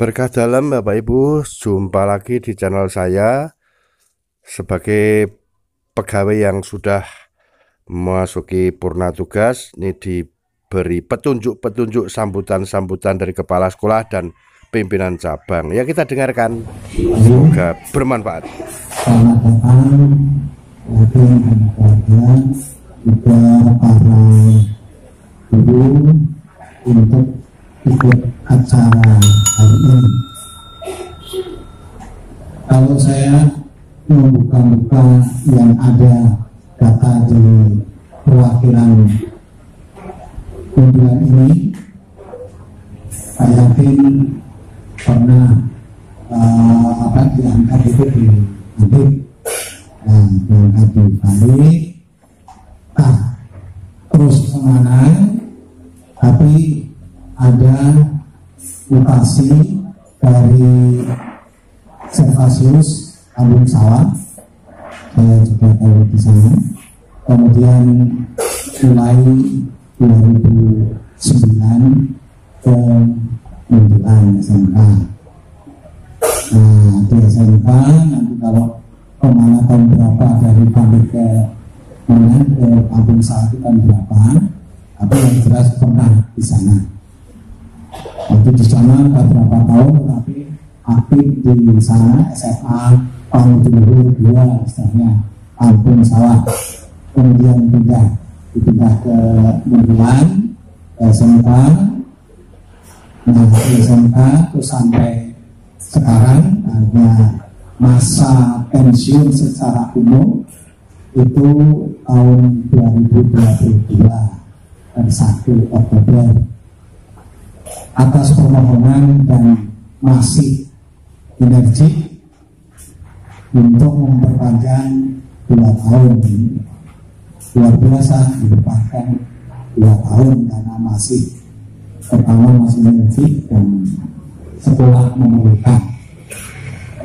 Berkah dalam Bapak Ibu, jumpa lagi di channel saya. Sebagai pegawai yang sudah memasuki purna tugas, ini diberi petunjuk-petunjuk sambutan-sambutan dari kepala sekolah dan pimpinan cabang. Ya, kita dengarkan, semoga bermanfaat. Selamat datang lagi anak keluarga, juga para guru untuk ikut acara hari ini. Kalau saya membuka-buka yang ada data di perwakilan kunjungan ini, saya yakin pernah diangkat itu di Balik, diangkat di Balik, terus kemana, tapi ada mutasi dari Servasius Ambung Sawah, saya juga tahu di sana. Kemudian mulai 2009 ke Munduran SMK. Nah, di SMK nanti kalau kemana tahun berapa dari Balik ke mana ke Ambung Sawah itu kan berapa, tapi yang jelas pernah di sana. Waktu di sana beberapa tahun, tapi aktif di sana SMA tahun 2002 istilahnya Ambung Sawah. Kemudian dipindah ke Munduran SMK. Nah, di SMK terus sampai sekarang ada masa pensiun secara umum itu tahun 2022 dan 1 Oktober. Atas permohonan dan masih energi untuk memperpanjang 2 tahun ini, luar biasa diperpanjang 2 tahun karena masih pertama masih energi dan sekolah memerlukan,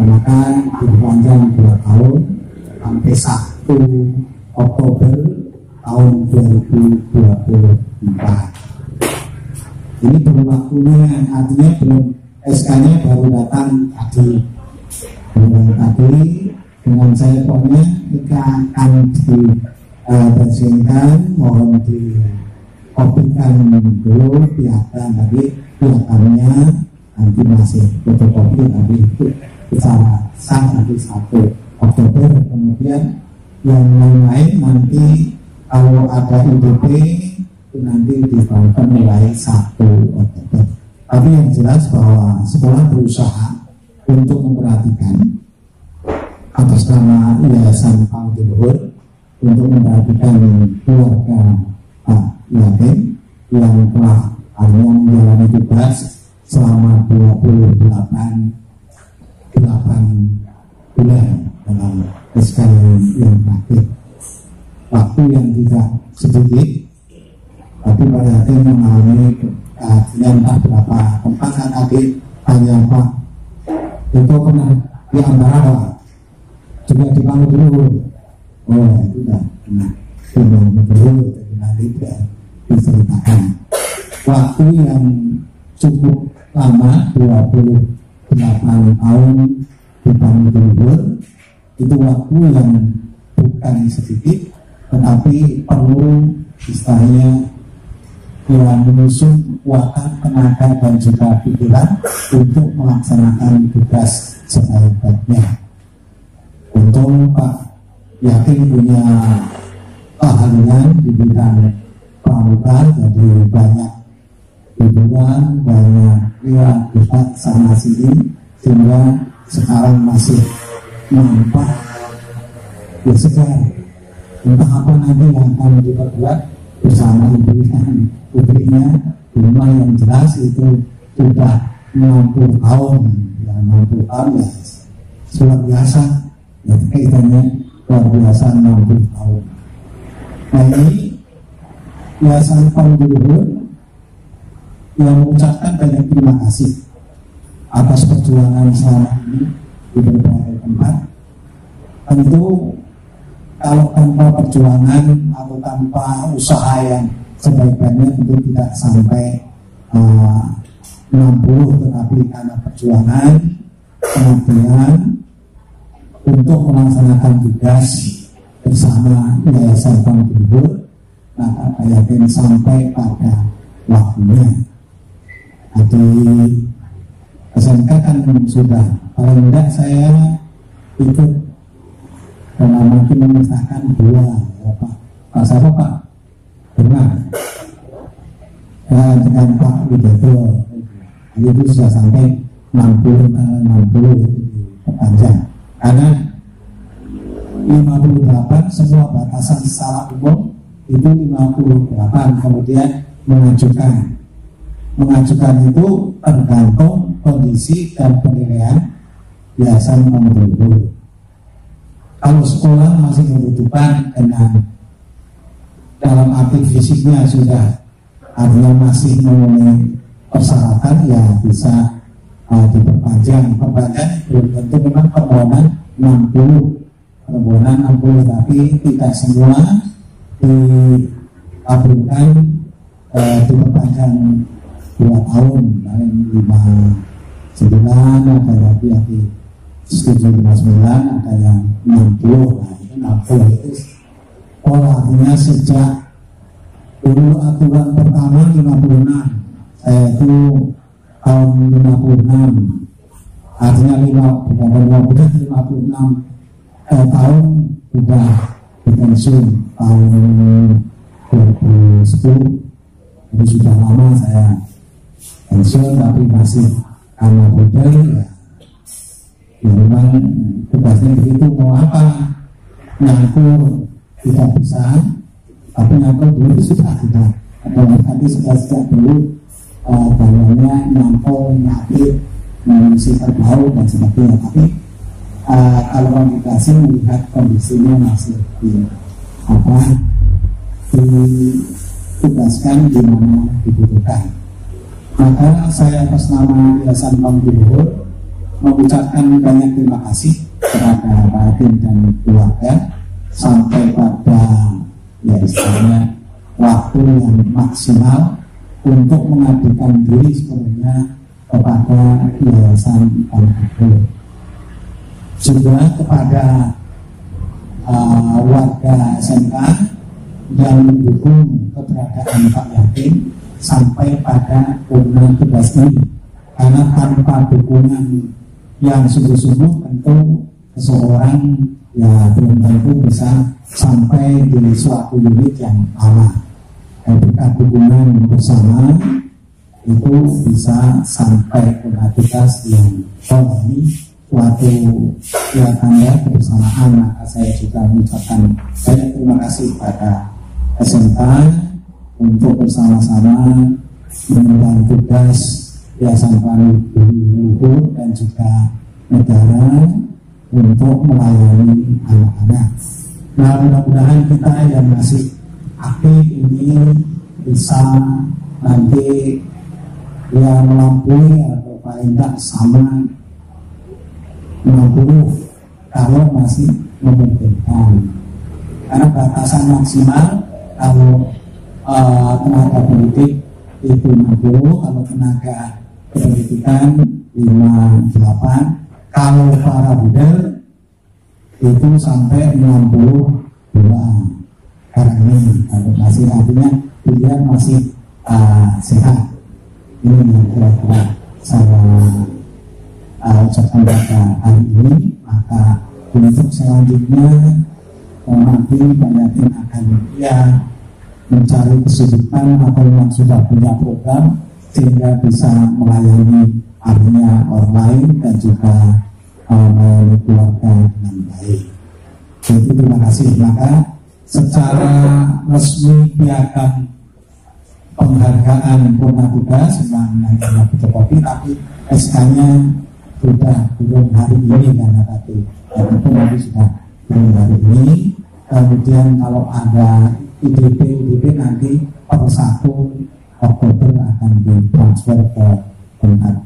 maka diperpanjang 2 tahun sampai 1 Oktober tahun 2024. Ini belum waktunya, artinya belum, SK-nya baru datang tadi. Dengan saya pokoknya kita akan dibersihkan, mohon dikopikan dulu piagam tadi, piagamnya nanti masih fotokopi tadi itu secara sah nanti 1 Oktober. Kemudian yang lain-lain nanti kalau ada IDP itu nanti dibangun mulai 1 Oktober. Tapi yang jelas bahwa sekolah berusaha untuk memperhatikan atas nama Yayasan Pangdi Luhur untuk memperhatikan keluarga Pak Yakin yang telah menjalani tugas selama 28 bulan dalam SK yang terakhir. Waktu yang tidak sedikit, tapi Pak Yakin mengalami entah berapa tempat. Kan tadi tanya Pak, itu pernah di Ambarawa juga di Pangdi dulu. Oh, itu sudah pernah di Pangdi dulu, jadi nanti tidak diceritakan. Waktu yang cukup lama, 28 tahun di Pangdi dulu, itu waktu yang bukan sedikit, tetapi perlu istilahnya yang mengusung kekuatan, tenaga dan juga pikiran untuk melaksanakan tugas sebaik-baiknya. Untung Pak Yakin punya keahlian di bidang pramuka, jadi banyak hiburan, banyak kita sana sini, sehingga sekarang masih nampak ya segar. Entah apa nanti yang akan diperbuat bersama ibunya rumah yang jelas itu sudah 60 tahun ya, 60 tahun ya luar biasa ya, kaitannya luar biasa 60 tahun. Nah, ini Yayasan Pangdi Luhur yang mengucapkan banyak terima kasih atas perjuangan selama ini di berbagai tempat. Tentu kalau tanpa perjuangan atau tanpa usaha yang sebaik-baiknya tentu tidak sampai 60 tetapi karena perjuangan pengabdian untuk melaksanakan tugas bersama Yayasan Bank Belimbing, maka saya yakin sampai pada waktunya. Di SMK kan sudah, paling tidak saya ikut dalam mungkin memisahkan dua, ya, Pak siapa Pak? Benar. Ya, dengan Pak Widodo itu sudah sampai 60 perpanjang. Karena 58 semua batasan secara umum itu 58, kemudian mengajukan itu tergantung kondisi dan penilaian Yayasan Bank Belimbing. Kalau sekolah masih membutuhkan dengan dalam arti fisiknya sudah artinya masih memenuhi persyaratan, ya bisa diperpanjang. Perpanjang belum tentu, memang permohonan 60, tapi tidak semua dikabulkan diperpanjang 2 tahun, paling 59, ada lagi yang di 759, ada yang 60. Nah itu 60 itu artinya sejak dulu aturan pertama 56, saya itu tahun 56, artinya 56 tahun sudah dipensiun tahun 2010. Jadi sudah lama saya pensiun, tapi masih karena budaya ya memang tugasnya begitu. Mau apa nyangkur tidak bisa, tapi nyangkur dulu sudah tidak ada, tapi sudah sejak dulu bangunnya nyangkur, nyakit, mengisi terbau dan sebagainya. Tapi kalau komunikasi melihat kondisinya masih ditugaskan di mana dibutuhkan. Maka saya atas nama Yayasan Bank Belimbing mengucapkan banyak terima kasih kepada Pak Hakim dan keluarga sampai pada ya istilahnya waktu yang maksimal untuk mengabdikan diri sepenuhnya kepada Yayasan Bank Belimbing. Juga kepada warga SMK yang mendukung keberadaan Pak Yakin sampai pada purna tugas ini, karena tanpa dukungan yang sungguh-sungguh tentu seseorang ya belum tentu bisa sampai di suatu unit yang lama. Berkat dukungan bersama itu bisa sampai purna tugas yang ini suatu ya tanda kebersamaan. Maka saya juga mengucapkan banyak terima kasih pada SMK untuk bersama-sama mengemban tugas Yayasan Bank Belimbing dan juga negara untuk melayani anak-anak. Nah, mudah-mudahan kita yang masih aktif ini bisa nanti ya melampaui atau paling tidak sama 60 kalau masih memungkinkan, karena batasan maksimal kalau tenaga pendidik itu 60, kalau tenaga pendidikan 58, kalau para budak itu sampai 62. Karena ini kalau masih artinya dia masih sehat. Ini yang kira-kira saya ucapkan pada hari ini. Maka untuk selanjutnya nanti banyakin akan mencari kesibukan atau yang sudah punya program sehingga bisa melayani artinya orang lain dan juga melayani keluarga dengan baik. Jadi terima kasih. Maka secara resmi piagam penghargaan purna tugas memang naik fotokopi, tapi SK-nya sudah belum hari ini karena tadi itu nanti sudah belum hari ini. Kemudian kalau ada IDP nanti per 1 Oktober akan ditransfer ke tempat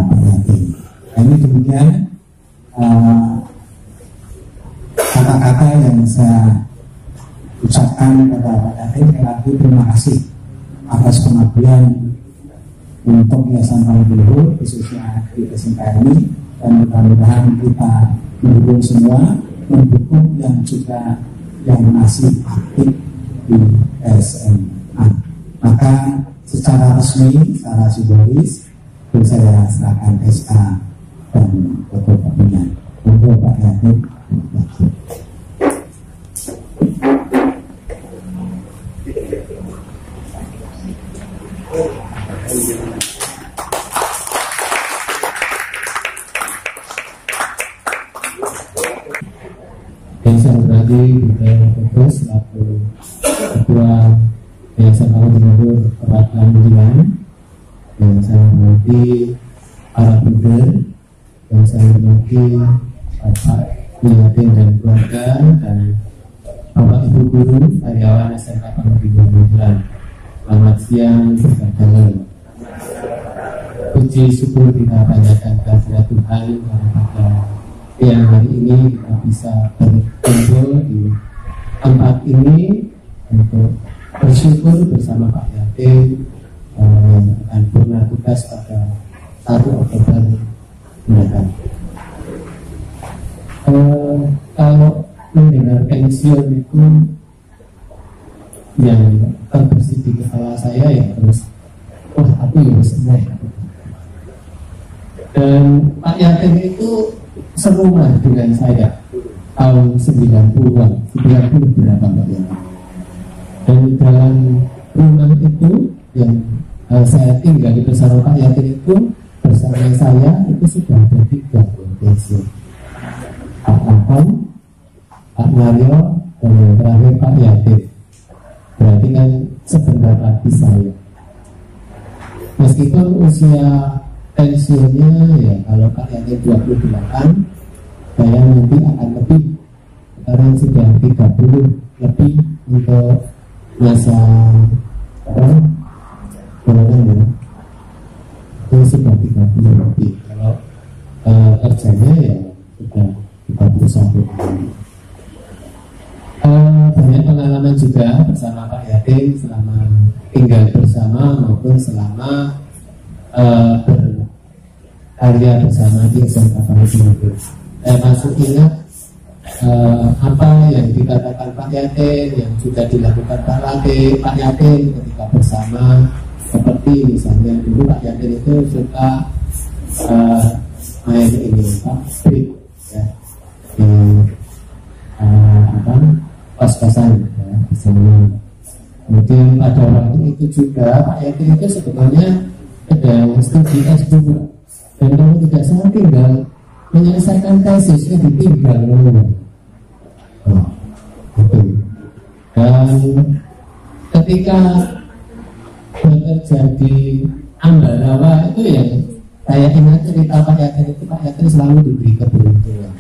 PRT. Ini demikian kata-kata yang saya ucapkan kepada Pak Yakin. Sekali lagi terima kasih atas pengabdian untuk Yayasan Paling Luhur khususnya di SMK ini, dan mudah-mudahan kita mendukung semua, mendukung yang juga yang masih aktif di SMA. Maka secara resmi, secara simbolis, saya serahkan SK dan fotokopinya untuk Pak Yatim. Yang saya hormati Bidang Fokus selaku Ketua Yayasan Paling Luhur Perwakilan Budiman, yang saya hormati para buder, yang saya hormati Bapak Yatim dan keluarga, dan Bapak Ibu guru karyawan SMK Paling Luhur Budiman. Selamat siang, berkah. Puji syukur kita panjatkan kehadirat Tuhan karena pada yang hari ini kita bisa berkumpul di tempat ini untuk bersyukur bersama Pak Yatim yang akan purna tugas pada 1 Oktober mendatang. Kalau mendengar pensiun itu yang terbersih di kepala saya ya terus, wah aku ya senang. Dan Pak Yatim itu serumah dengan saya tahun 90-an, 90 berapa Pak Yatim. Dan dalam rumah itu yang saya tinggal bersama Pak Yatim itu, bersama saya itu sudah ada 3 pensiun. Pak Akon, Pak Mario, dan yang terakhir Pak Yatim. Berarti kan sebentar lagi saya. Meskipun usia pensiunnya ya kalau Pak Yatim 28, saya nanti akan lebih, sekarang sudah 30 lebih untuk masa berapa ya? Itu sudah 30 lebih. Kalau kerjanya ya sudah 31 tahun. Banyak pengalaman juga bersama Pak Yatim selama tinggal bersama maupun selama berkarya bersama di SMK Paling Luhur. Saya masih ingat apa yang dikatakan Pak Yatim, yang juga dilakukan Pak Yatim ketika bersama. Seperti misalnya dulu Pak Yatim itu suka main ini beat ya, di kos-kosan ya, bersama. Kemudian pada waktu itu juga Pak Yatim itu sebetulnya sedang studi S2, dan kalau tidak salah tinggal menyelesaikan tesisnya ditinggal gitu. Dan ketika bekerja di Ambarawa itu yang saya ingat cerita Pak Yatim itu, Pak Yatim selalu diberi keberuntungan.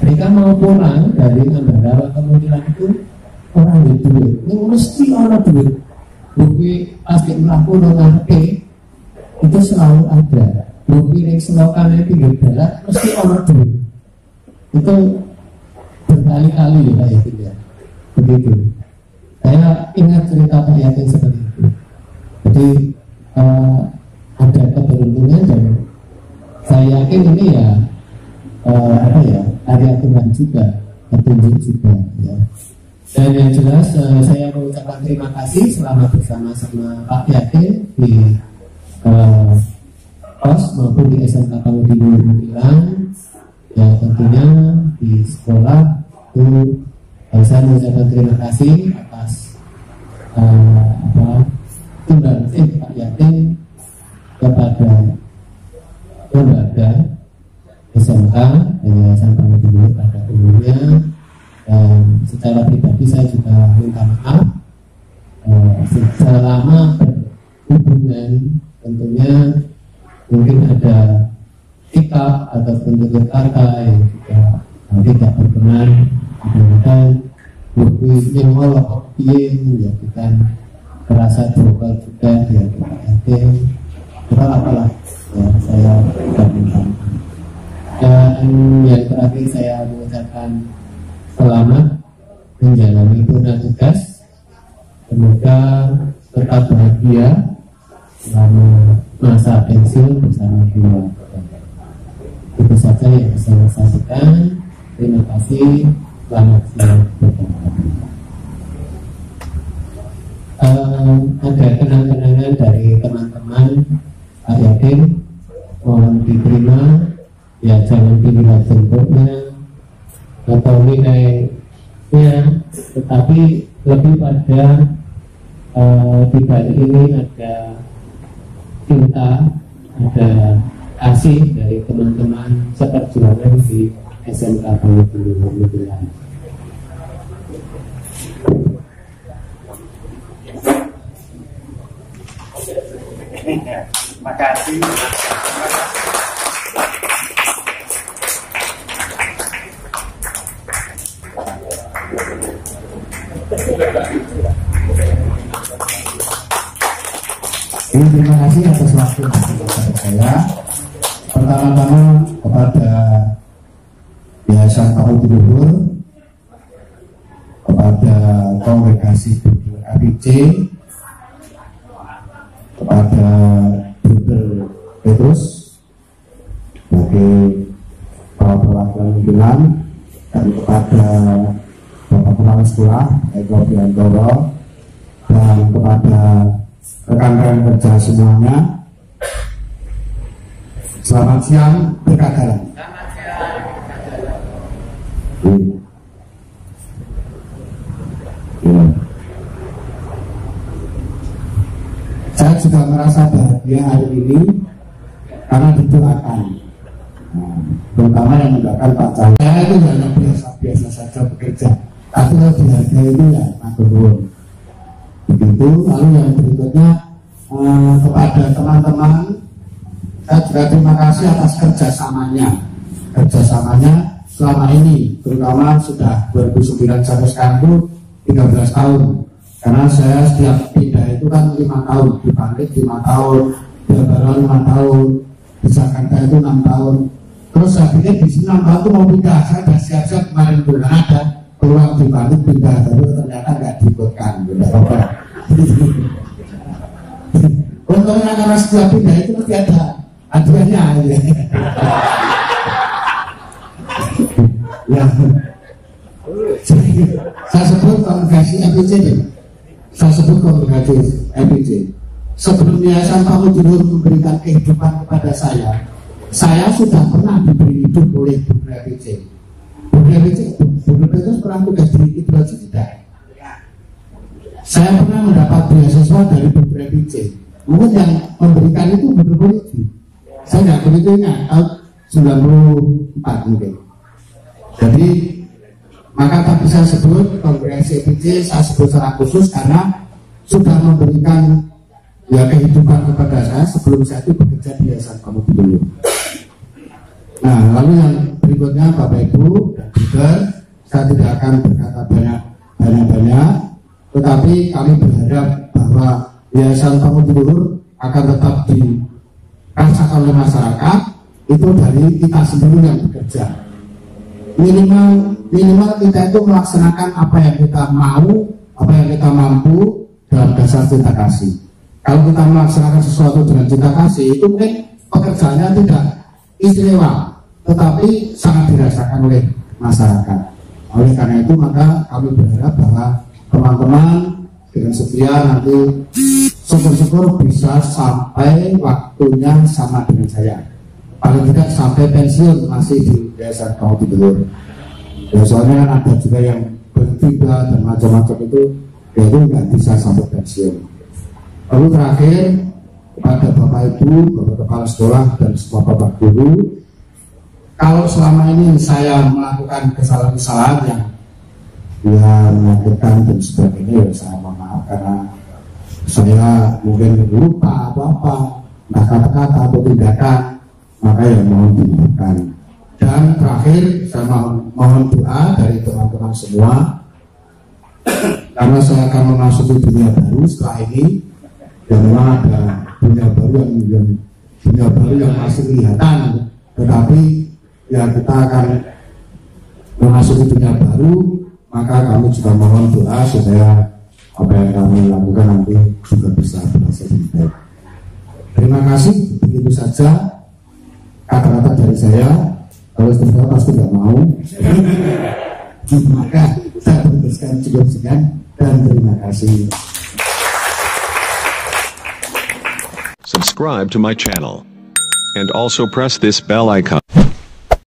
Mereka mau pulang dari Ambarawa kemudian itu orang duit, ini mesti orang duit. Bukti pasti melaku ngerti itu selalu ada. Bukti yang selokan itu pinggir mesti orang duit. Itu berkali-kali ya Pak Yatim ya. Begitu. Saya ingat cerita Pak Yatim seperti itu. Jadi ada keberuntungan, dan saya yakin ini ya karya Tuhan juga, petunjuk juga ya. Dan yang jelas saya mengucapkan terima kasih selama bersama-sama Pak Yatim di POS maupun di SMK Paling Luhur Mudilan. Ya tentunya di sekolah itu saya mengucapkan terima kasih atas sumbangsih Pak Yatim kepada lembaga SMK dan Yayasan Paling Luhur pada umumnya. Dan secara pribadi saya juga minta maaf selama berhubungan tentunya mungkin ada sikap atau bentuk kata yang juga tidak berkenan, dan bukti yang walau menjadikan merasa jokal juga di hati Pak Yatim. Kurang apalah ya, saya tidak minta. Dan yang terakhir saya mengucapkan selamat menjalani purna tugas. Semoga tetap bahagia selama masa pensiun bersama keluarga. Itu saja yang bisa saya sampaikan. Terima kasih. Selamat siang. Ada kenang-kenangan dari teman-teman Pak Yakin, mohon diterima, ya jangan dilihat bentuknya atau nilainya, tetapi lebih pada di balik ini ada cinta, ada kasih dari teman-teman seperjuangan di SMK Bengkulu Negeri. Terima kasih. Terima kasih atas waktu kepada saya. Pertama-tama kepada Yayasan Paut Luhur, kepada Kongregasi Buddha APC, kepada Buddha Petrus sebagai perwakilan pimpinan, dan kepada Bapak Kepala Sekolah Eko Biantoro, dan kepada rekan-rekan kerja semuanya, selamat siang berkadaran. Saya juga merasa bahagia hari ini karena didoakan, terutama yang mendoakan Pak Cahyo. Saya itu hanya biasa-biasa saja bekerja, tapi kalau dihargai itu ya matur. Begitu. Lalu yang berikutnya kepada teman-teman, saya juga terima kasih atas kerjasamanya selama ini, terutama sudah 2009 sampai sekarang itu 13 tahun. Karena saya setiap pindah itu kan 5 tahun, di Bangkit 5 tahun, di Barat 5 tahun, di Jakarta itu 6 tahun. Terus saya pikir di sini 6 tahun itu mau pindah, saya sudah siap-siap kemarin bulan ada peluang di Bangkit pindah, tapi ternyata nggak diikutkan, tidak apa-apa. Untungnya karena setiap pindah itu mesti ada aduannya, ya. Saya sebut kongregasi APC deh. Sebelum Yayasan Paut Luhur memberikan kehidupan kepada saya sudah pernah diberi hidup oleh Buddha APC. Buddha Petrus pernah tugas di itu aja tidak. Saya pernah mendapat beasiswa dari Buddha APC. Mungkin yang memberikan itu benar-benar itu. Saya nggak begitu ingat, tahun 94 mungkin. Jadi maka tadi saya sebut kongregasi APC, saya sebut secara khusus karena sudah memberikan ya kehidupan kepada saya sebelum saya itu bekerja di Yayasan Paut Luhur. Nah, lalu yang berikutnya Bapak Ibu dan juga saya tidak akan berkata banyak, tetapi kami berharap bahwa Yayasan Paut Luhur akan tetap dirasakan oleh masyarakat itu dari kita sendiri yang bekerja. Minimal kita itu melaksanakan apa yang kita mau, apa yang kita mampu dalam dasar cinta kasih. Kalau kita melaksanakan sesuatu dengan cinta kasih, itu mungkin pekerjaannya tidak istimewa, tetapi sangat dirasakan oleh masyarakat. Oleh karena itu maka kami berharap bahwa teman-teman dengan setia nanti syukur-syukur bisa sampai waktunya sama dengan saya. Paling tidak sampai pensiun masih di Yayasan Paut Luhur. Ya, soalnya kan ada juga yang bertiga dan macam-macam itu, ya itu nggak bisa sampai pensiun. Lalu terakhir kepada Bapak Ibu, Bapak Kepala Sekolah dan semua Bapak Guru, kalau selama ini saya melakukan kesalahan-kesalahan yang menyakitkan dan sebagainya, ya saya mohon maaf karena saya mungkin lupa apa-apa, entah kata-kata atau tindakan, maka ya mohon dimaafkan. Dan terakhir saya mohon doa dari teman-teman semua karena saya akan memasuki dunia baru setelah ini, dan memang ada dunia baru yang masih kelihatan, tetapi ya kita akan memasuki dunia baru, maka kami juga mohon doa supaya apa yang kami lakukan nanti juga bisa berhasil lebih baik. Terima kasih, begitu saja kata-kata dari saya. Kalau sebenarnya pasti nggak mau. Maka saya putuskan cukup sekian dan terima kasih. Subscribe to my channel and also press this bell icon.